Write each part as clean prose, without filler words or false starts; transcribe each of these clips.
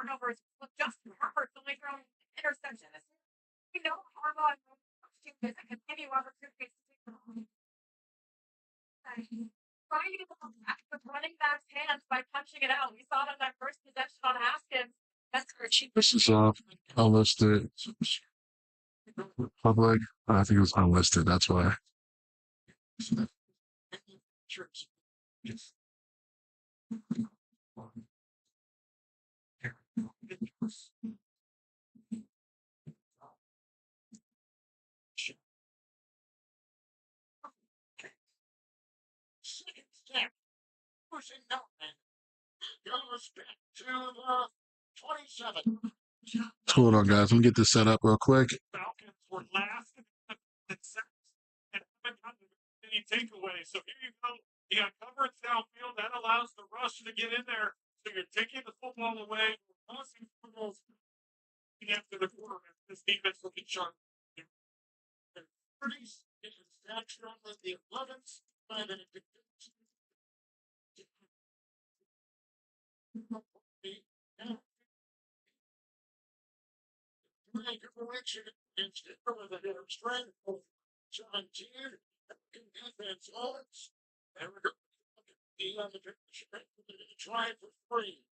turnovers with Justin Herbert only throwing interceptions. We know Harbaugh is a continue opportunities to take the ball. Finding the ball back with running back's hands by punching it out. We saw it on that first possession on Haskins. That's This is unlisted. Public. I think it was unlisted. That's why. Pushing down and goes back to the 27. What's going on, guys? Let me get this set up real quick. Falcons were last in the sacks and haven't gotten any takeaways. So here you go. You got coverage downfield. That allows the rush to get in there. So you're taking the football away. Causing fumbles after the quarterback. This defense looking sharp. 30s is natural with the 11s. By the correction and sticker with a hitter strength of 17 defense odds. There we go. He on the try for free.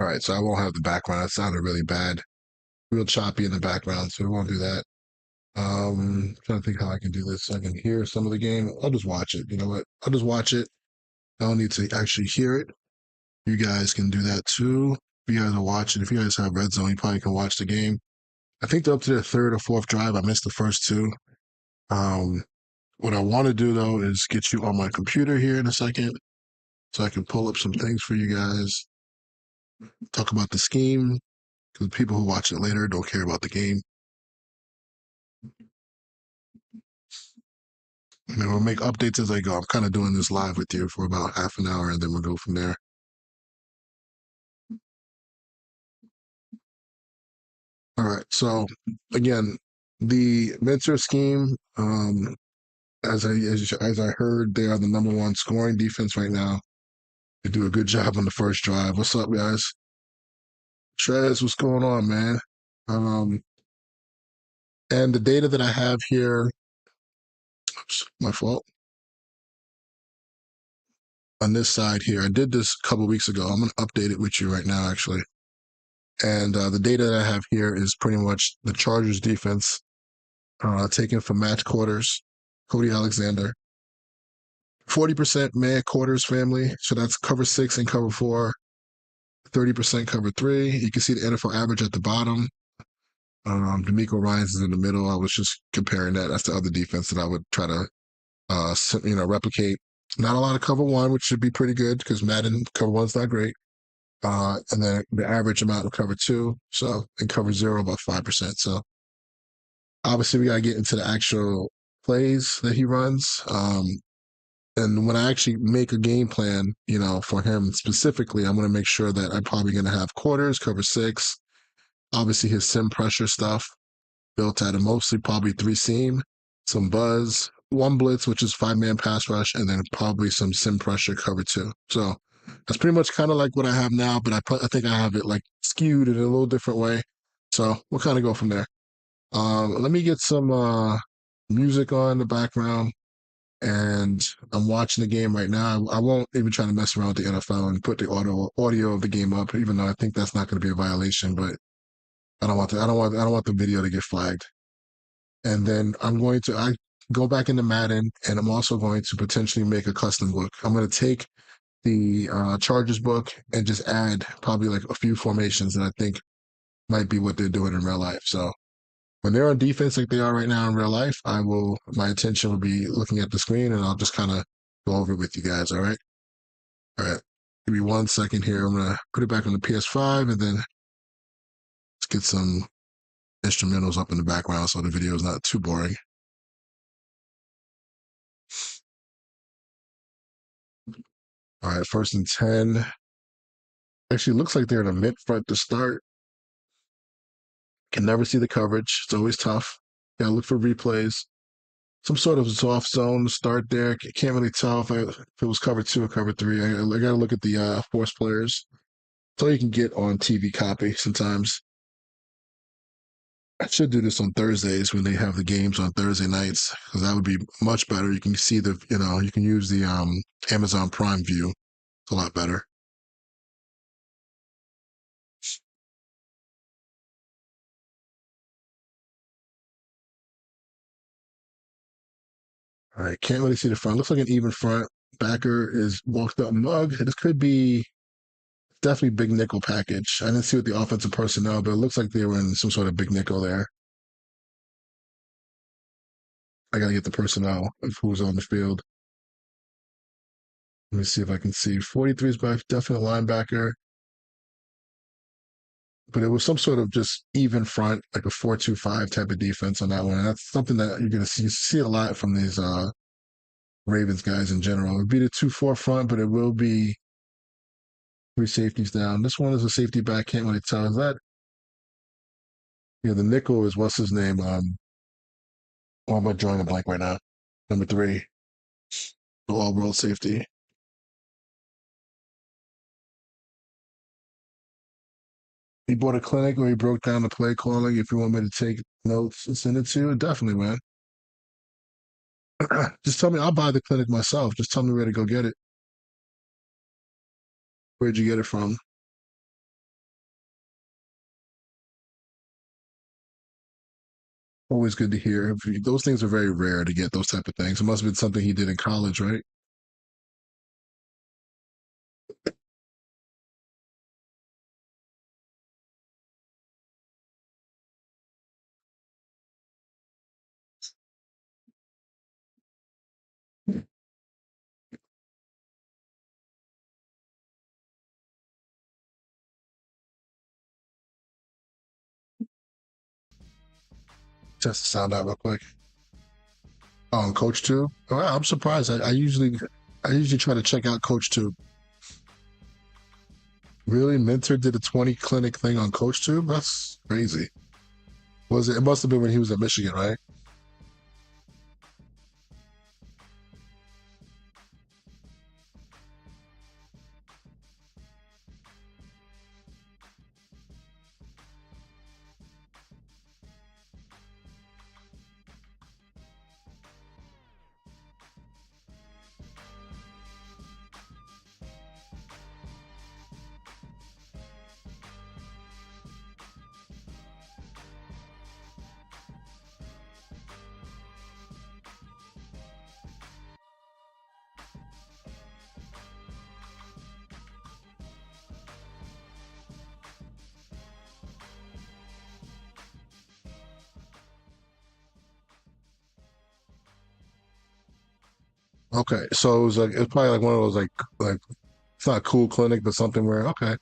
All right, so I won't have the background. That sounded really bad, real choppy in the background, so we won't do that. Trying to think how I can do this so I can hear some of the game. I'll just watch it. You know what? I'll just watch it. I don't need to actually hear it. You guys can do that too. If you guys are watching, if you guys have Red Zone, you probably can watch the game. I think they're up to their third or fourth drive. I missed the first two. What I want to do though is get you on my computer here in a second so I can pull up some things for you guys. Talk about the scheme because people who watch it later don't care about the game. And then we'll make updates as I go. I'm kind of doing this live with you for about half an hour and then we'll go from there. All right. So again, the Mentor scheme, as I heard, they are the number one scoring defense right now. They do a good job on the first drive. What's up, guys? Trez, what's going on, man? And the data that I have here, oops, my fault. On this side here, I did this a couple weeks ago. I'm going to update it with you right now, actually. And the data that I have here is pretty much the Chargers defense taken from match quarters, Cody Alexander. 40% man quarters family. So that's cover 6 and cover 4. 30% cover 3. You can see the NFL average at the bottom. D'Amico Ryans is in the middle. I was just comparing that. That's the other defense that I would try to, replicate. Not a lot of cover 1, which should be pretty good because Madden cover 1's not great. And then the average amount of cover 2. So, and cover 0 about 5%. So, obviously, we got to get into the actual plays that he runs. And when I actually make a game plan, for him specifically, I'm going to make sure that I'm probably going to have quarters, cover 6, obviously his sim pressure stuff built out of mostly probably 3 seam, some buzz, 1 blitz, which is 5-man pass rush, and then probably some sim pressure cover 2. So that's pretty much kind of like what I have now, but I think I have it like skewed in a little different way. So we'll kind of go from there. Let me get some music on in the background. And I'm watching the game right now. I won't even try to mess around with the NFL and put the audio of the game up, even though I think that's not going to be a violation. But I don't want the video to get flagged. And then I go back into Madden, and I'm also going to potentially make a custom book. I'm going to take the Chargers book and just add probably like a few formations that I think might be what they're doing in real life. So when they're on defense like they are right now in real life, my attention will be looking at the screen and I'll just kind of go over it with you guys. All right. All right. Give me 1 second here. I'm going to put it back on the PS5 and then let's get some instrumentals up in the background so the video is not too boring. All right. 1st and 10. Actually, looks like they're in a mid front to start. Can never see the coverage. It's always tough. Gotta look for replays. Some sort of soft zone to start there. Can't really tell if it was cover 2 or cover 3. I gotta look at the force players. That's all you can get on TV copy sometimes. I should do this on Thursdays when they have the games on Thursday nights because that would be much better. You can see you can use the Amazon Prime view. It's a lot better. All right, can't really see the front. Looks like an even front. Backer is walked up mug. This could be definitely big nickel package. I didn't see what the offensive personnel, but it looks like they were in some sort of big nickel there. I got to get the personnel of who's on the field. Let me see if I can see. 43 is by definite linebacker, but it was some sort of just even front, like a 4-2-5 type of defense on that one. And that's something that you're going to see a lot from these Ravens guys in general. It'll be the 2-4 front, but it will be 3 safeties down. This one is a safety back. Can't really tell. Is that? Yeah, the nickel is what's his name? Why am I drawing a blank right now? Number 3, the all-world safety. He bought a clinic where he broke down the play calling. If you want me to take notes and send it to you, definitely, man. Just tell me. I'll buy the clinic myself. Just tell me where to go get it. Where'd you get it from? Always good to hear. Those things are very rare to get those type of things. It must have been something he did in college, right? Test the sound out real quick. Oh, and Coach Two. Oh, wow, I'm surprised. I usually try to check out Coach Two. Really, Mentor did a 20 clinic thing on Coach Tube. That's crazy. Was it? It must have been when he was at Michigan, right? Okay, so it was probably like one of those like it's not a cool clinic, but something where okay, it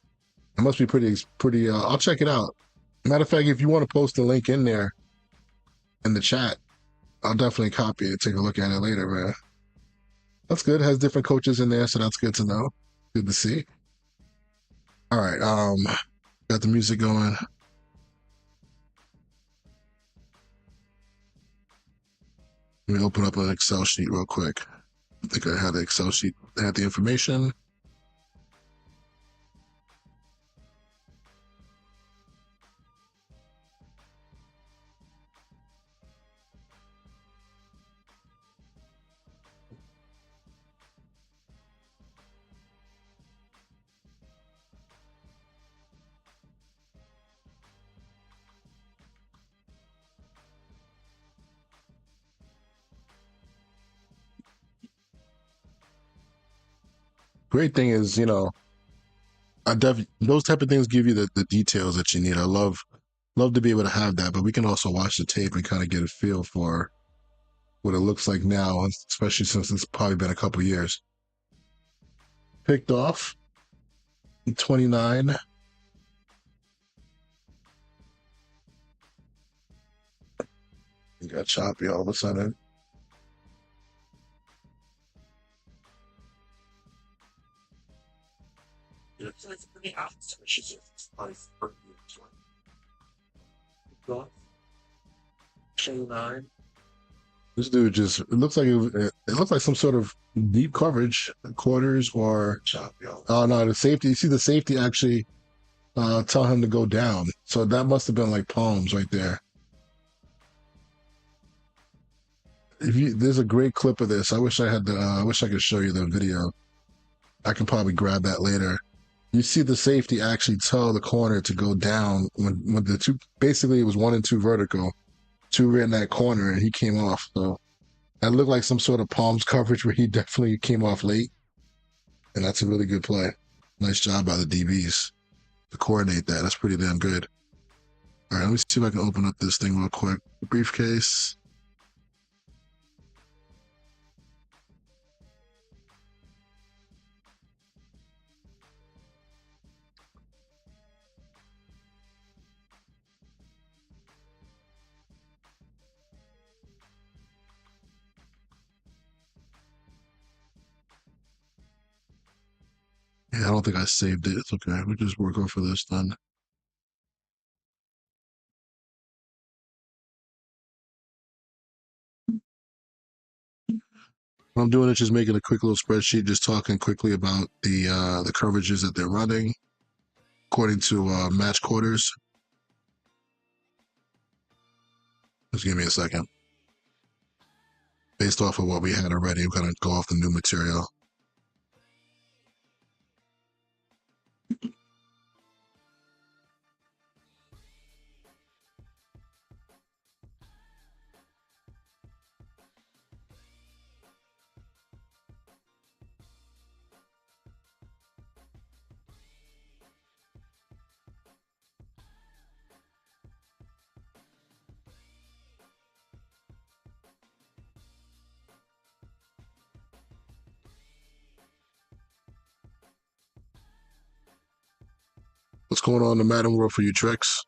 must be pretty. I'll check it out. Matter of fact, if you want to post the link in there in the chat, I'll definitely copy it. Take a look at it later, man. That's good. It has different coaches in there, so that's good to know. Good to see. All right, got the music going. Let me open up an Excel sheet real quick. I think I had the Excel sheet. I had the information. great thing is, those type of things give you the details that you need. I love to be able to have that, but we can also watch the tape and kind of get a feel for what it looks like now, especially since it's probably been a couple years. Picked off 29. You got choppy all of a sudden. It's pretty honest. She's just nine. This dude just, it looks like some sort of deep coverage, quarters, or oh no, the safety. You see the safety actually tell him to go down. So that must have been like palms right there. There's a great clip of this. I wish I had I wish I could show you the video. I can probably grab that later. You see the safety actually tell the corner to go down when the two, basically it was 1 and 2 vertical, 2 were in that corner, and he came off. So that looked like some sort of palms coverage where he definitely came off late. And that's a really good play. Nice job by the DBs to coordinate that. That's pretty damn good. All right, let me see if I can open up this thing real quick. Briefcase. Yeah, I don't think I saved it. It's okay. We just work off of this then. What I'm doing is just making a quick little spreadsheet, just talking quickly about the coverages that they're running according to match quarters. Just give me a second. Based off of what we had already, we're gonna go off the new material. What's going on in the Madden world for you, Tricks?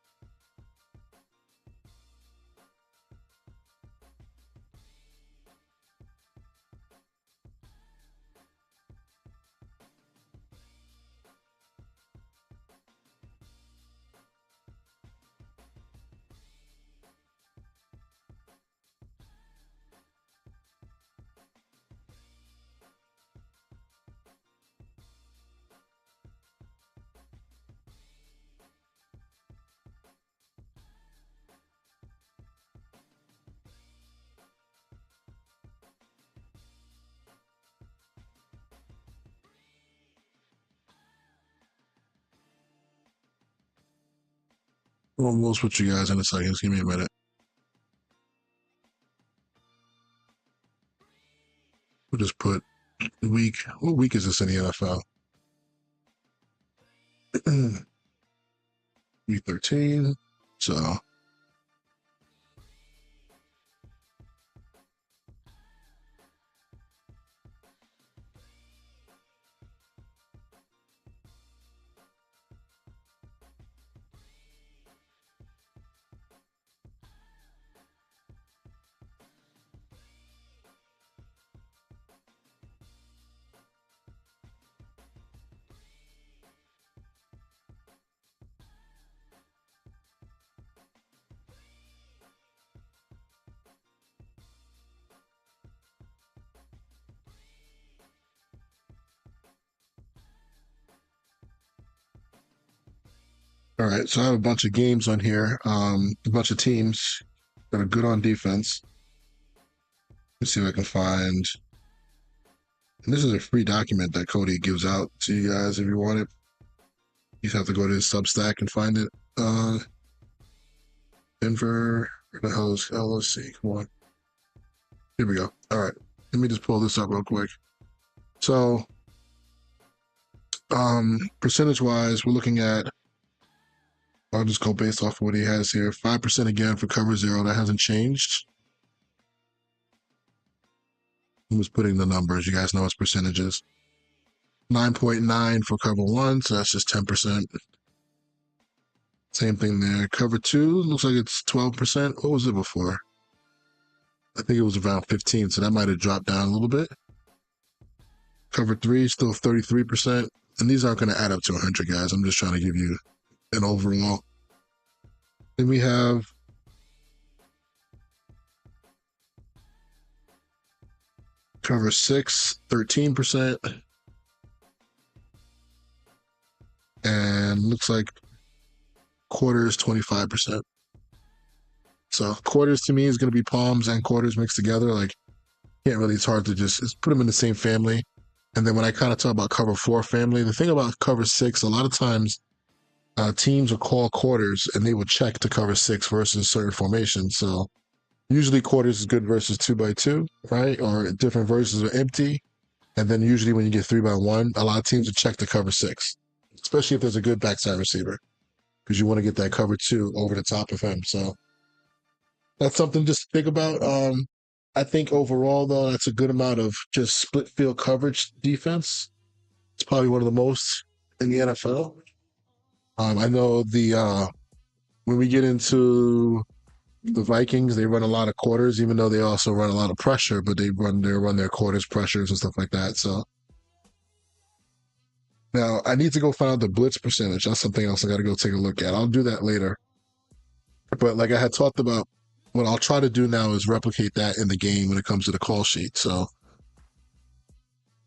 We'll switch you guys in a second. Just give me a minute. We'll just put week. What week is this in the NFL? Week 13. So all right, so I have a bunch of games on here, a bunch of teams that are good on defense. Let's see if I can find. And this is a free document that Cody gives out to you guys if you want it. You just have to go to his Substack and find it. Denver, where the hell is LOC? Come on. Here we go. All right, let me just pull this up real quick. So Percentage wise, we're looking at, I'll just go based off of what he has here. 5% again for cover 0. That hasn't changed. Who's putting the numbers? You guys know its percentages. 9.9 for cover 1, so that's just 10%. Same thing there. Cover 2 looks like it's 12%. What was it before? I think it was around 15, so that might have dropped down a little bit. Cover 3 still 33%, and these aren't going to add up to 100, guys. I'm just trying to give you an overall. Then we have cover 6, 13%. And looks like quarters, 25%. So quarters to me is going to be palms and quarters mixed together. Like, can't really, it's hard to just put them in the same family. And then when I kind of talk about cover 4 family, the thing about cover 6, a lot of times teams will call quarters and they will check to cover 6 versus certain formations. So usually quarters is good versus 2x2, right? Or different versions are empty. And then usually when you get 3x1, a lot of teams will check to cover 6, especially if there's a good backside receiver, because you want to get that cover 2 over the top of him. So that's something just to think about. I think overall, though, that's a good amount of just split field coverage defense. It's probably one of the most in the NFL. I know when we get into the Vikings, they run a lot of quarters, even though they also run a lot of pressure, but they run their quarters pressures and stuff like that. So now I need to go find out the blitz percentage. That's something else I got to go take a look at. I'll do that later. But like I had talked about, what I'll try to do now is replicate that in the game when it comes to the call sheet. So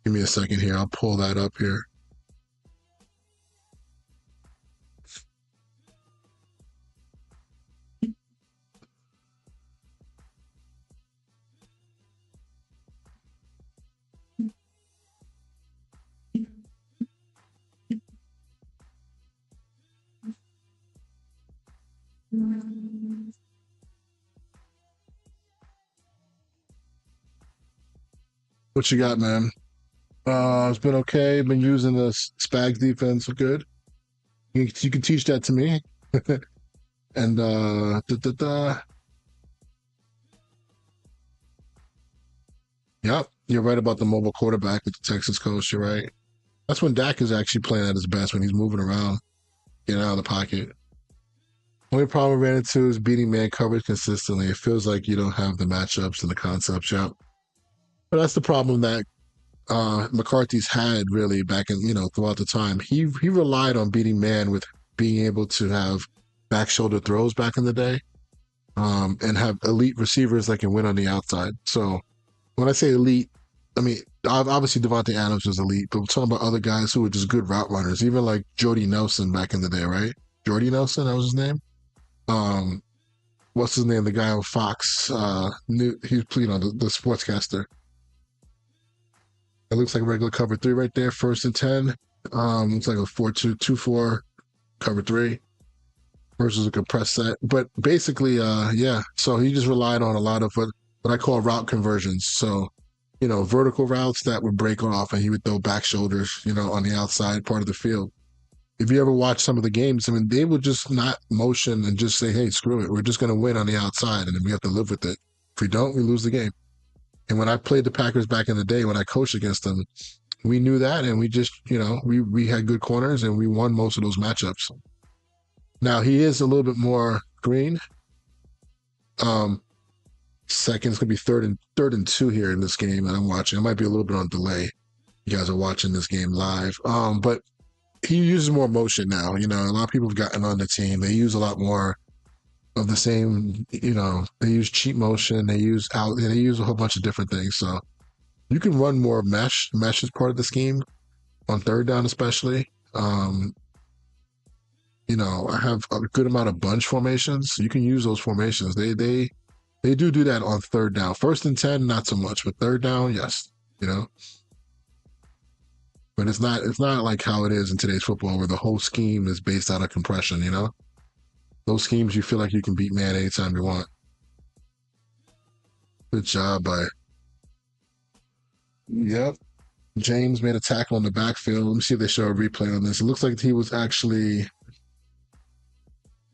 give me a second here. I'll pull that up here. What you got, man? It's been okay. Been using the Spags defense. Good. You can teach that to me. And yep, you're right about the mobile quarterback with the Texas coach. You're right. That's when Dak is actually playing at his best, when he's moving around, getting out of the pocket. Only problem we ran into is beating man coverage consistently. It feels like you don't have the matchups and the concepts. Yep. But that's the problem that McCarthy's had really back in, throughout the time. He relied on beating man with being able to have back shoulder throws back in the day, and have elite receivers that can win on the outside. So when I say elite, I mean, obviously Devontae Adams was elite, but we're talking about other guys who were just good route runners, even like Jordy Nelson back in the day, right? Jordy Nelson, that was his name. What's his name? The guy on Fox, he's the sportscaster. It looks like a regular cover 3 right there, 1st and 10. Looks like a 4-2-2-4 cover 3 versus a compressed set. But basically, yeah. So he just relied on a lot of what I call route conversions. So, vertical routes that would break off, and he would throw back shoulders, on the outside part of the field. If you ever watch some of the games, I mean, they would just not motion and just say, hey, screw it. We're just going to win on the outside, and then we have to live with it. If we don't, we lose the game. And when I played the Packers back in the day, when I coached against them, we knew that, and we just, we had good corners, and we won most of those matchups. Now, he is a little bit more green. Second, it's going to be third and 2 here in this game that I'm watching. It might be a little bit on delay. You guys are watching this game live. But he uses more motion now. A lot of people have gotten on the team. They use a lot more of the same, they use cheat motion. They use a whole bunch of different things. So you can run more mesh. Mesh is part of the scheme on 3rd down, especially. I have a good amount of bunch formations. You can use those formations. They do that on 3rd down. 1st and 10, not so much, but 3rd down, yes. But it's not like how it is in today's football, where the whole scheme is based out of compression. Those schemes, you feel like you can beat man anytime you want. Good job by. Yep. James made a tackle on the backfield. Let me see if they show a replay on this. It looks like he was actually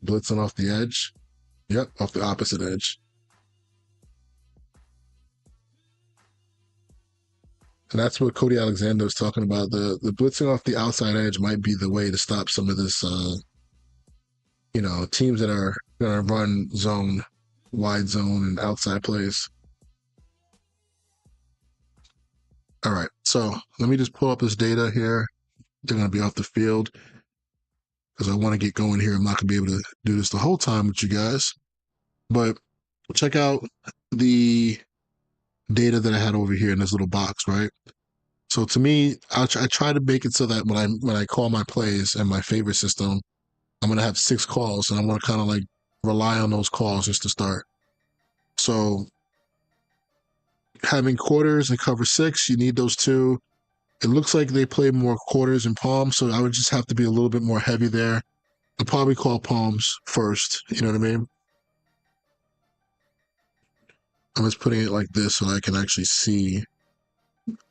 blitzing off the edge. Yep, off the opposite edge. And that's what Cody Alexander was talking about. The blitzing off the outside edge might be the way to stop some of this, teams that are going to run zone, wide zone, and outside plays. All right, so let me just pull up this data here. They're going to be off the field because I want to get going here. I'm not going to be able to do this the whole time with you guys. But check out the data that I had over here in this little box, right? So to me, I try to make it so that when I call my plays and my favorite system, I'm going to have 6 calls, and I want to kind of like rely on those calls just to start. So having quarters and cover 6, you need those 2. It looks like they play more quarters and palms, so I would just have to be a little bit more heavy there. I'll probably call palms first, you know what I mean? I'm just putting it like this so I can actually see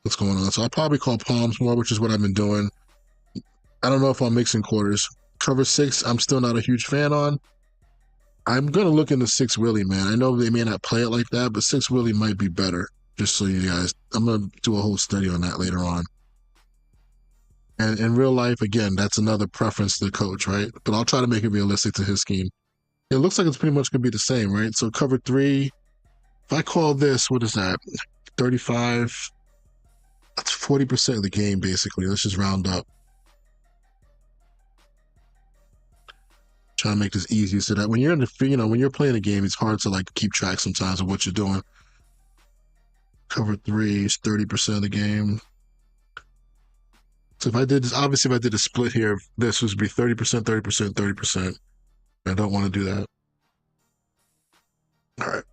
what's going on. So I'll probably call palms more, which is what I've been doing. I don't know if I'm mixing quarters. Cover 6, I'm still not a huge fan on. I'm going to look into 6 Willie, man. I know they may not play it like that, but 6 Willie might be better, just so you guys, I'm going to do a whole study on that later on. And in real life, again, that's another preference to the coach, right? But I'll try to make it realistic to his scheme. It looks like it's pretty much going to be the same, right? So cover 3, if I call this, what is that? 35, that's 40% of the game, basically. Let's just round up. Try to make this easy so that when you're in the, when you're playing a game, it's hard to like keep track sometimes of what you're doing. Cover 3 is 30% of the game. So if I did this, obviously if I did a split here, this would be 30%, 30%, 30%. I don't want to do that. All right.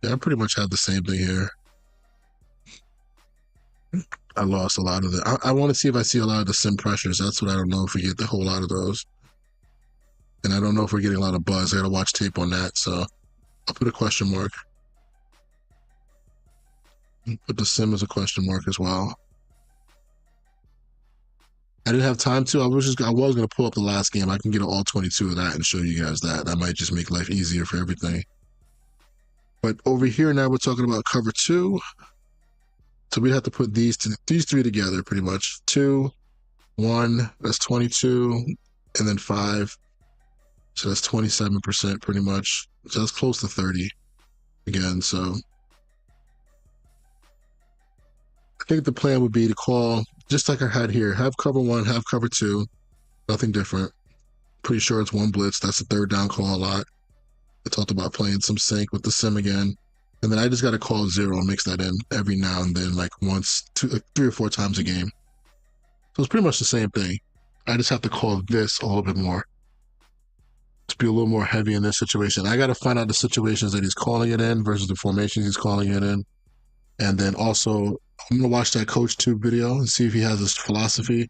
Yeah, I pretty much have the same thing here. I lost a lot of it. I want to see if I see a lot of the sim pressures. That's what I don't know if we get the whole lot of those. And I don't know if we're getting a lot of buzz. I got to watch tape on that. So I'll put a question mark. Put the sim as a question mark as well. I didn't have time to. I was going to pull up the last game. I can get all 22 of that and show you guys that. That might just make life easier for everything. But over here now we're talking about cover 2. So we'd have to put these 3 together pretty much. 2, 1, that's 22, and then 5. So that's 27% pretty much. So that's close to 30 again. So I think the plan would be to call, just like I had here, have cover 1, have cover 2, nothing different. Pretty sure it's 1 blitz. That's the 3rd down call a lot. I talked about playing some sync with the sim again. And then I just got to call 0 and mix that in every now and then, like once, 3 or 4 times a game. So it's pretty much the same thing. I just have to call this a little bit more. To be a little more heavy in this situation. I got to find out the situations that he's calling it in versus the formations he's calling it in. And then also, I'm going to watch that Coach Tube video and see if he has this philosophy.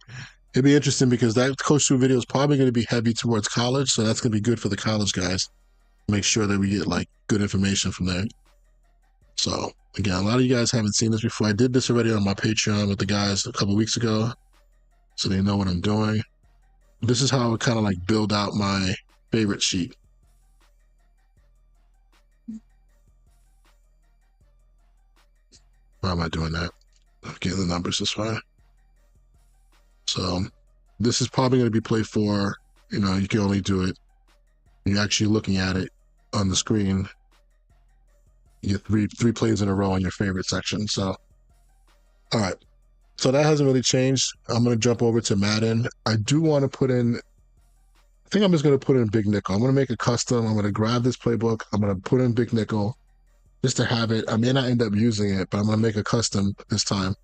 It'd be interesting because that Coach Tube video is probably going to be heavy towards college. So that's going to be good for the college guys. Make sure that we get like good information from there. So again, a lot of you guys haven't seen this before. I did this already on my Patreon with the guys a couple weeks ago. So they know what I'm doing. This is how I would kind of like build out my favorite sheet. Why am I doing that? I'm getting the numbers this way. So this is probably going to be play 4. You can only do it when you're actually looking at it on the screen. You get three plays in a row in your favorite section. So, all right. So that hasn't really changed. I'm going to jump over to Madden. I do want to put in, I think I'm just going to put in Big Nickel. I'm going to make a custom. I'm going to grab this playbook. I'm going to put in Big Nickel just to have it. I may not end up using it, but I'm going to make a custom this time.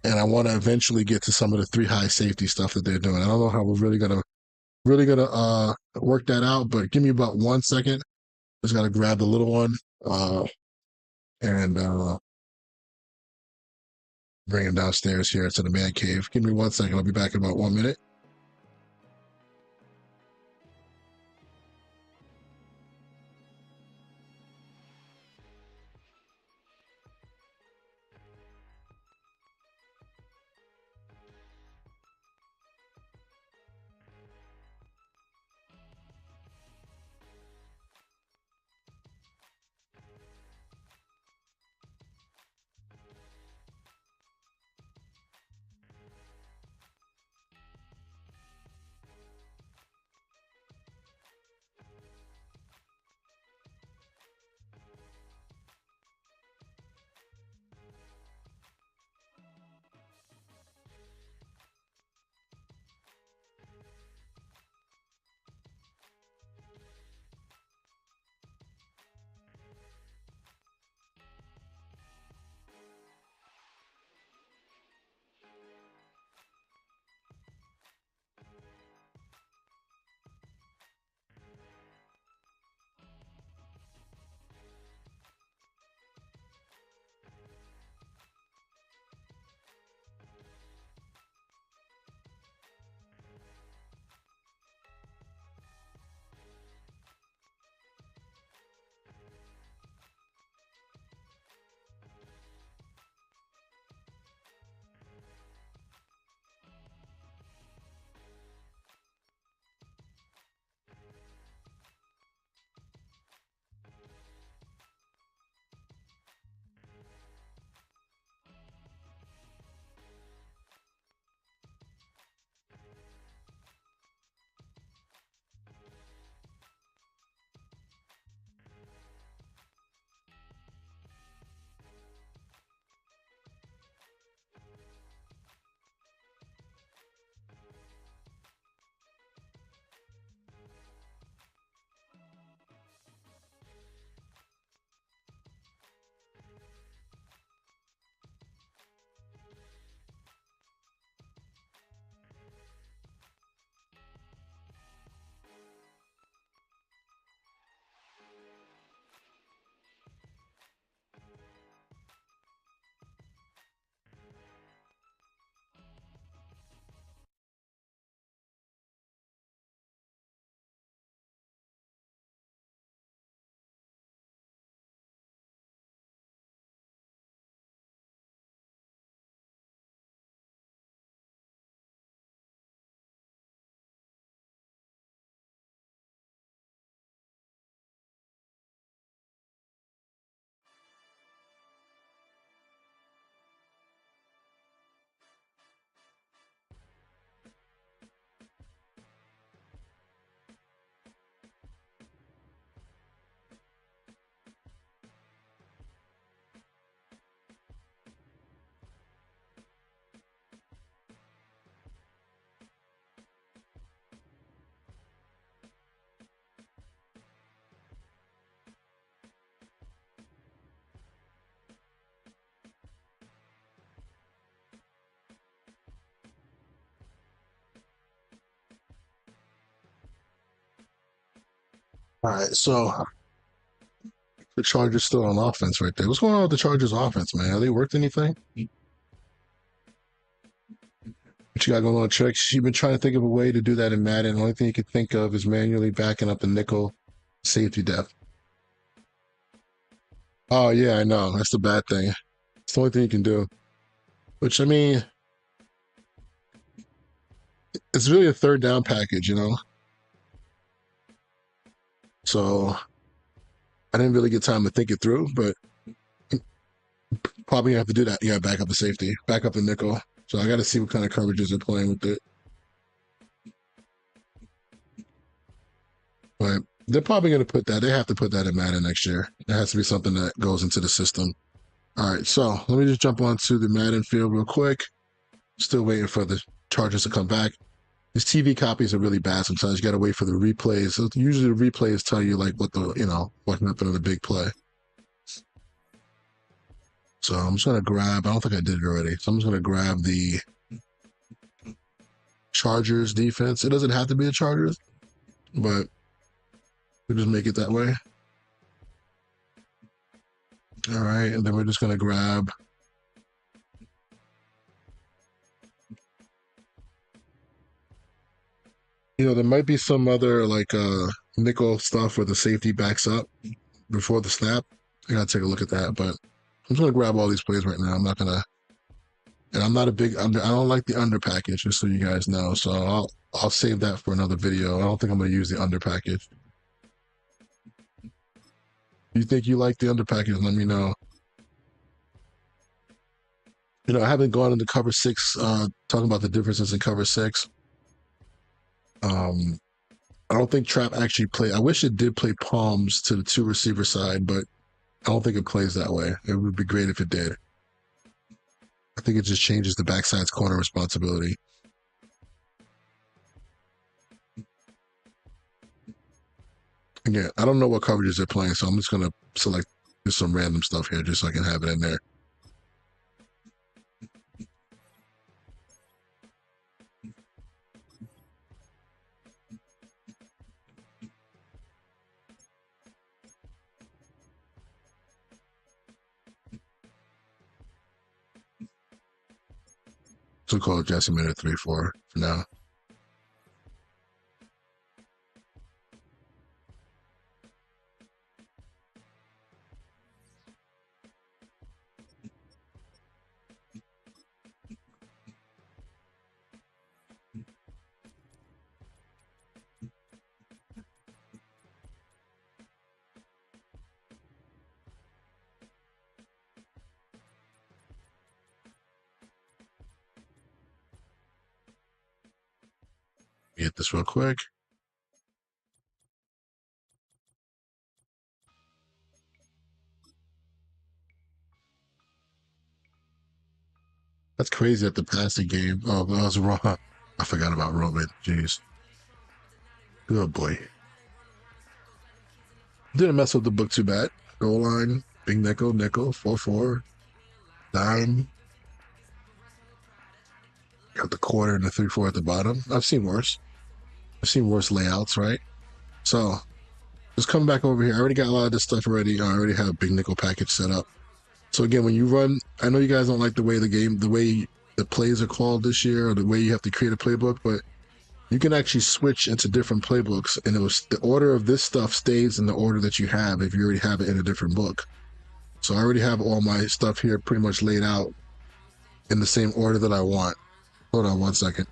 And I want to eventually get to some of the 3 high safety stuff that they're doing. I don't know how we're really gonna work that out, but give me about 1 second. Just gotta grab the little one and bring him downstairs here to the man cave. Give me 1 second. I'll be back in about 1 minute. All right, so the Chargers still on offense right there. What's going on with the Chargers offense, man? Have they worked anything? What you got going on, tricks? You've been trying to think of a way to do that in Madden. The only thing you can think of is manually backing up the nickel safety depth. Oh yeah, I know. That's the bad thing. It's the only thing you can do. Which I mean, it's really a third down package, you know. So I didn't really get time to think it through, but probably have to do that. Yeah, back up the safety, back up the nickel. So I got to see what kind of coverages they're playing with it. But they're probably going to put that. They have to put that in Madden next year. It has to be something that goes into the system. All right, so let me just jump onto the Madden field real quick. Still waiting for the Chargers to come back. These TV copies are really bad sometimes. You got to wait for the replays. So usually the replays tell you like what what happened in the big play. So I'm just gonna grab. I don't think I did it already. So I'm just gonna grab the Chargers defense. It doesn't have to be the Chargers, but we just make it that way. All right, and then we're just gonna grab. There might be some other like nickel stuff where the safety backs up before the snap. I gotta take a look at that, but I'm just gonna grab all these plays right now. I'm not gonna, and I'm not a big under. I don't like the under package, just so you guys know. So I'll save that for another video. I don't think I'm gonna use the under package. If you think you like the under package, let me know. I haven't gone into cover six, talking about the differences in cover six. I don't think trap actually play. I wish it did play palms to the two receiver side, but I don't think it plays that way. It would be great if it did. I think it just changes the backside's corner responsibility. Again, I don't know what coverages they're playing, so I'm just gonna select just some random stuff here, just so I can have it in there. So call Jessie minute 3-4 for now. Get this real quick. That's crazy at the passing game. Oh, that was wrong. I forgot about Roman. Jeez. Good boy. Didn't mess with the book too bad. Goal line, big nickel, 4-4, dime. Got the quarter and the 3-4 at the bottom. I've seen worse. I've seen worse layouts, right? So just come back over here. I already got a lot of this stuff already. I already have a big nickel package set up. So again, when you run, I know you guys don't like the way the way the plays are called this year, or the way you have to create a playbook, but you can actually switch into different playbooks, and the order of this stuff stays in the order that you have if you already have it in a different book. So I already have all my stuff here pretty much laid out in the same order that I want. Hold on 1 second.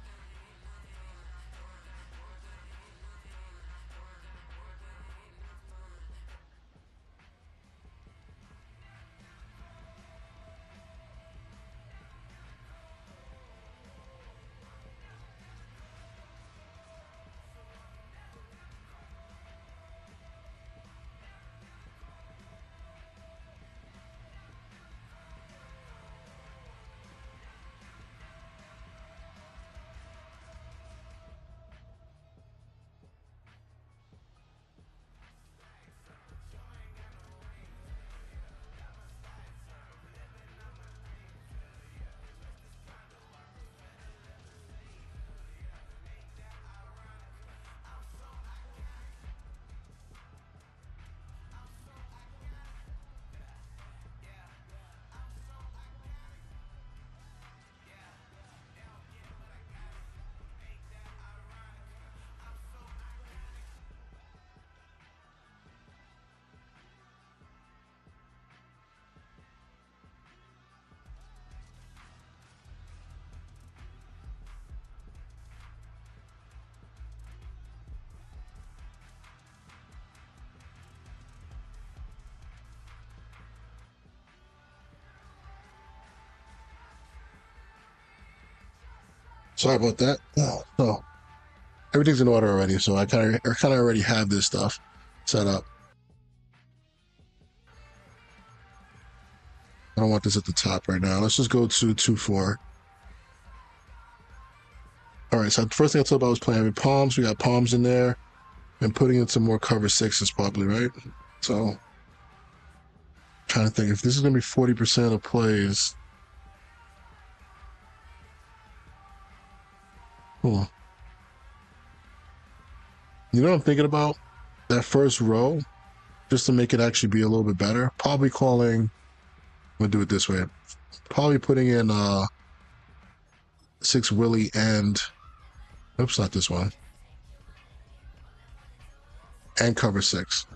Sorry about that. So everything's in order already, so I kind of already have this stuff set up. I don't want this at the top right now. Let's just go to 2-4. All right, so the first thing I told about was playing with palms. We got palms in there and putting in some more cover sixes probably, right? So trying to think if this is going to be 40% of plays. You know what I'm thinking about? That first row, just to make it actually be a little bit better. Probably calling, I'm going to do it this way. Probably putting in 6 Willie and, oops, not this one. And cover 6.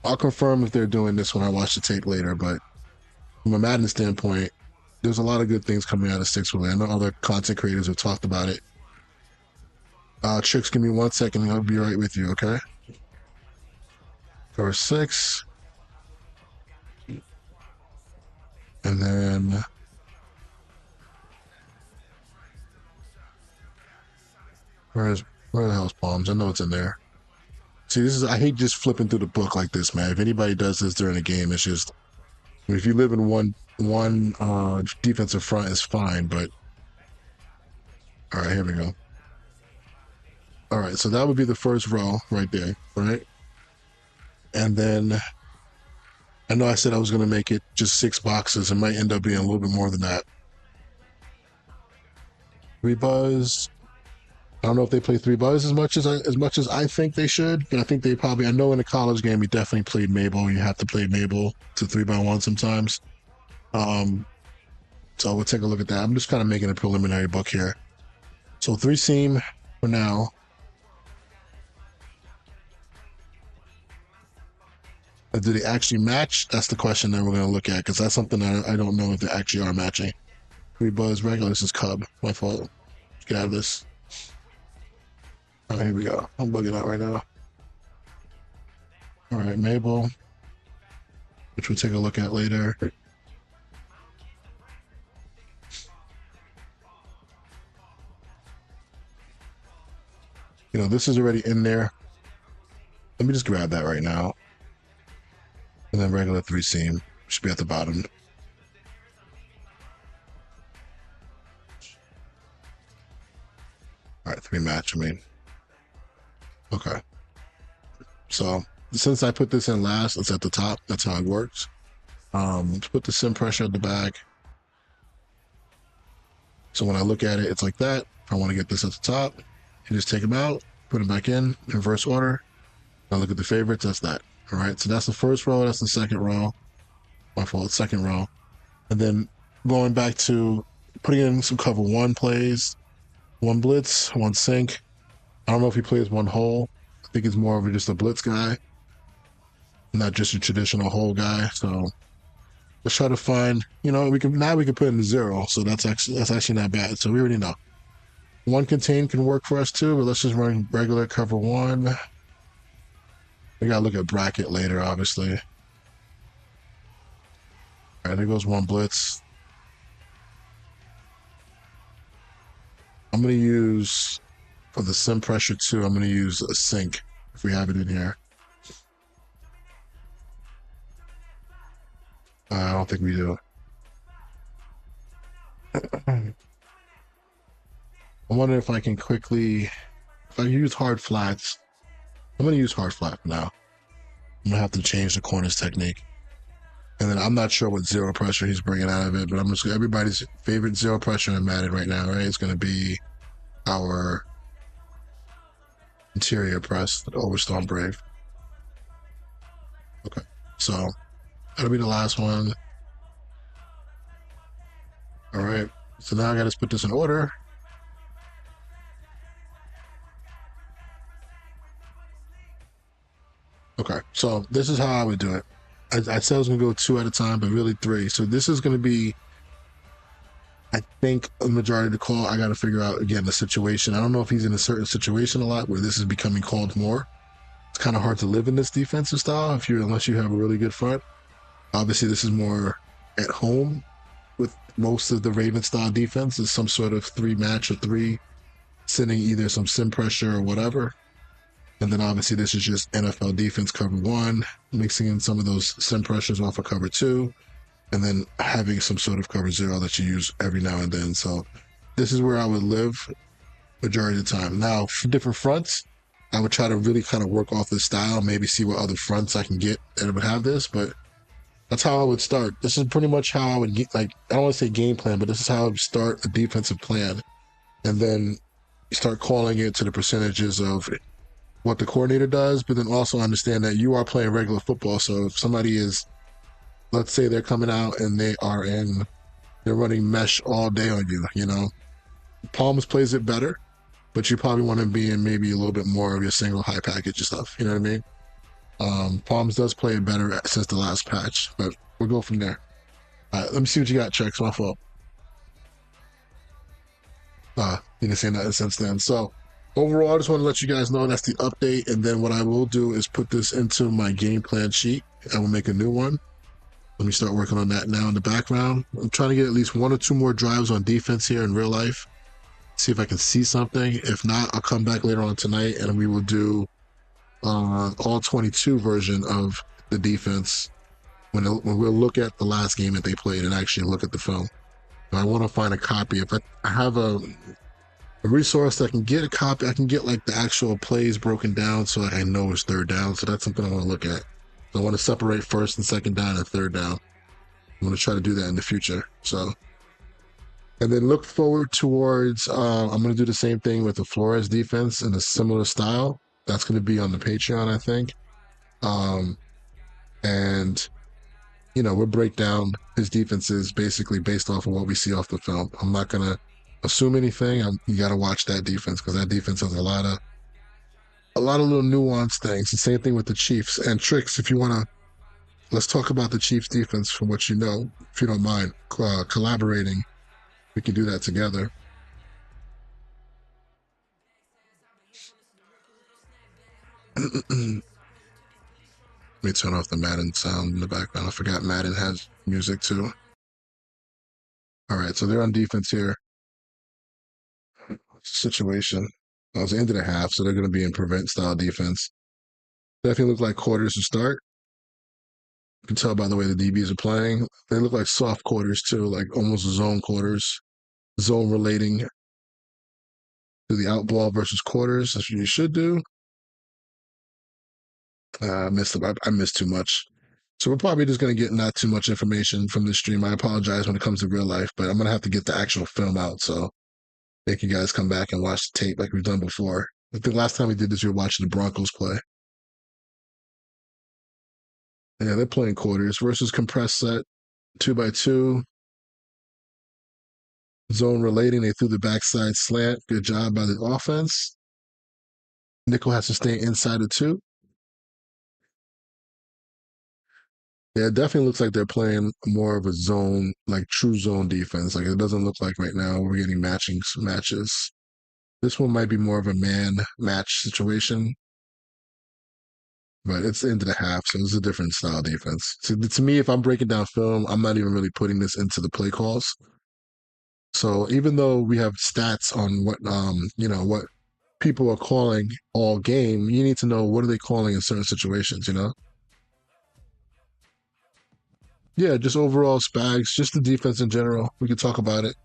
I'll confirm if they're doing this when I watch the tape later, but from a Madden standpoint, there's a lot of good things coming out of 6 Willie. I know other content creators have talked about it. Tricks, give me 1 second and I'll be right with you, okay? Cover 6. And then where the hell's palms? I know it's in there. See, this is, I hate just flipping through the book like this, man. If anybody does this during a game, it's just, if you live in one defensive front, it's fine, but all right, here we go. All right, so that would be the first row right there, right? And then I know I said I was going to make it just 6 boxes. It might end up being a little bit more than that. Rebuzz. I don't know if they play 3 buzz as much as I think they should, but I think they probably. I know in a college game you definitely played Mabel. You have to play Mabel to 3x1 sometimes. So we'll take a look at that. I'm just kind of making a preliminary book here. So 3 seam for now. Do they actually match? That's the question that we're going to look at, because that's something I don't know if they actually are matching. 3 buzz regular. This is Cub. My fault. Let's get out of this. All right, here we go. I'm bugging out right now. All right, Mabel, which we'll take a look at later. You know, this is already in there. Let me just grab that right now. And then regular 3 seam should be at the bottom. All right, 3 match, I mean. Okay. So since I put this in last, it's at the top. That's how it works. Let's put the sim pressure at the back. So when I look at it, it's like that. If I want to get this at the top, you just take them out, put them back in reverse order. Now look at the favorites, that's that. All right, so that's the first row, that's the second row. My fault, second row. And then going back to putting in some cover 1 plays, 1 blitz, 1 sink. I don't know if he plays 1 hole. I think he's more of just a blitz guy, not just a traditional hole guy. So let's try to find, you know, we can put in 0. So that's actually not bad. So we already know. 1 contain can work for us too, but let's just run regular cover 1. We gotta look at bracket later, obviously. All right, there goes 1 blitz. I'm gonna use, for the sim pressure 2, I'm gonna use a sink if we have it in here. I don't think we do. I'm wondering if I can quickly, if I use hard flats. I'm going to use hard flat for now. I'm going to have to change the corners technique. And then I'm not sure what 0 pressure he's bringing out of it, but I'm just, everybody's favorite 0 pressure in Madden right now, right? It's going to be our interior press, the Overstorm Brave. Okay, so that'll be the last one. All right, so now I got to put this in order. Okay, so this is how I would do it. I said I was going to go 2 at a time, but really 3. So this is going to be, I think, a majority of the call. I got to figure out, again, the situation. I don't know if he's in a certain situation a lot where this is becoming called more. It's kind of hard to live in this defensive style unless you have a really good front. Obviously, this is more at home with most of the Raven style defense is some sort of 3 match or 3 sending either some sim pressure or whatever. And then obviously this is just NFL defense cover one, mixing in some of those sim pressures off of cover two, and then having some sort of cover zero that you use every now and then. So this is where I would live majority of the time. Now, for different fronts, I would try to really kind of work off this style, maybe see what other fronts I can get that would have this, but that's how I would start. This is pretty much how I would get, like, I don't want to say game plan, but this is how I would start a defensive plan. And then start calling it to the percentages of what the coordinator does, but then also understand that you are playing regular football. So if somebody is, let's say they're coming out and they're running mesh all day on you, you know, Palms plays it better, but you probably want to be in maybe a little bit more of your single high package and stuff. You know what I mean? Palms does play it better since the last patch, but we'll go from there. All right, let me see what you got, Checks. My fault. You didn't say nothing since then. So overall, I just want to let you guys know that's the update. And then what I will do is put this into my game plan sheet. I will make a new one. Let me start working on that now in the background. I'm trying to get at least 1 or 2 more drives on defense here in real life. See if I can see something. If not, I'll come back later on tonight and we will do all 22 version of the defense when we'll look at the last game that they played and actually look at the film. I want to find a copy. If I have a resource that can get a copy, I can get like the actual plays broken down so I know it's third down. So that's something I want to look at. So I want to separate first and second down and third down. I'm going to try to do that in the future. So, and then look forward towards, I'm going to do the same thing with the Flores defense in a similar style. That's going to be on the Patreon, I think. And you know, we'll break down his defenses basically based off of what we see off the film. I'm not going to assume anything. You got to watch that defense because that defense has a lot of little nuanced things. The same thing with the Chiefs. And Tricks, if you want to, let's talk about the Chiefs defense from what you know, if you don't mind collaborating. We can do that together. Let me turn off the Madden sound in the background. I forgot Madden has music too. All right, so they're on defense here. Situation. It was the end of the half, so they're going to be in prevent style defense. Definitely look like quarters to start. You can tell by the way the DBs are playing. They look like soft quarters too, like almost zone quarters, zone relating to the out ball versus quarters. That's what you should do. I missed too much. So we're probably just going to get not too much information from this stream. I apologize when it comes to real life, but I'm going to have to get the actual film out so make you guys come back and watch the tape like we've done before. I think last time we did this, we were watching the Broncos play. Yeah, they're playing quarters versus compressed set, 2x2. Zone relating, they threw the backside slant. Good job by the offense. Nickel has to stay inside of 2. Yeah, it definitely looks like they're playing more of a zone, like true zone defense. Like it doesn't look like right now we're getting matches. This one might be more of a man match situation, but it's into the half, so it's a different style defense. So to me, if I'm breaking down film, I'm not even really putting this into the play calls. So even though we have stats on what what people are calling all game, you need to know what are they calling in certain situations, you know? Yeah, just overall Spags, just the defense in general. We could talk about it.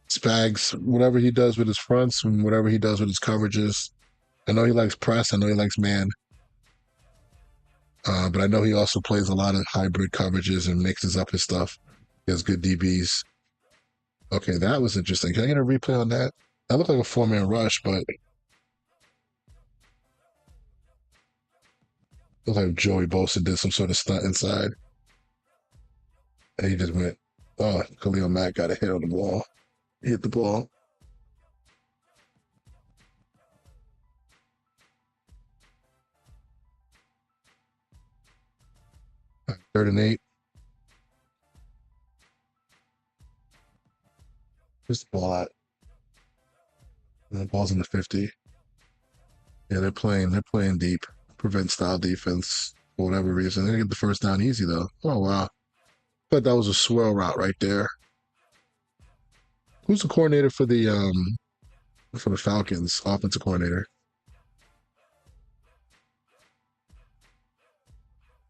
Spags, whatever he does with his fronts and whatever he does with his coverages. I know he likes press. I know he likes man. But I know he also plays a lot of hybrid coverages and mixes up his stuff. He has good DBs. Okay, that was interesting. Can I get a replay on that? That looked like a 4-man rush, but it looked like Joey Bosa did some sort of stunt inside. And he just went, oh, Khalil Mack got a hit on the ball. He hit the ball. Third and 8. Where's the ball at? And the ball's in the 50. Yeah, they're playing deep. Prevent style defense for whatever reason. They didn't get the first down easy though. Oh wow. But that was a swirl route right there. Who's the coordinator for the for the Falcons, offensive coordinator.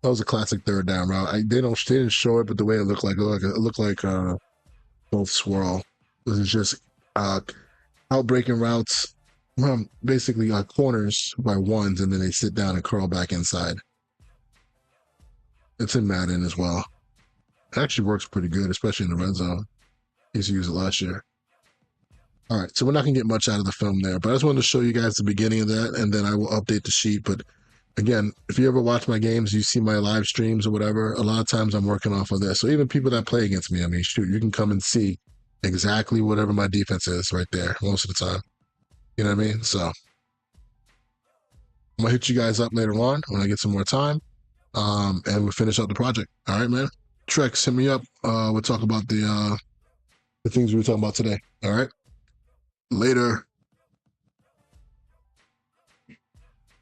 That was a classic third down route. They didn't show it, but the way it looked like both swirl. It was just uh, outbreaking routes, basically corners by ones, and then they sit down and curl back inside. It's in Madden as well. It actually works pretty good, especially in the red zone. I used to use it last year. All right, so we're not gonna get much out of the film there, but I just wanted to show you guys the beginning of that, and then I will update the sheet. But again, if you ever watch my games, you see my live streams or whatever, a lot of times I'm working off of this. So even people that play against me, I mean, shoot, you can come and see exactly whatever my defense is right there most of the time. You know what I mean? So I'm gonna hit you guys up later on when I get some more time. And we'll finish up the project. All right, man. Trex, hit me up. We'll talk about the things we were talking about today. All right. Later.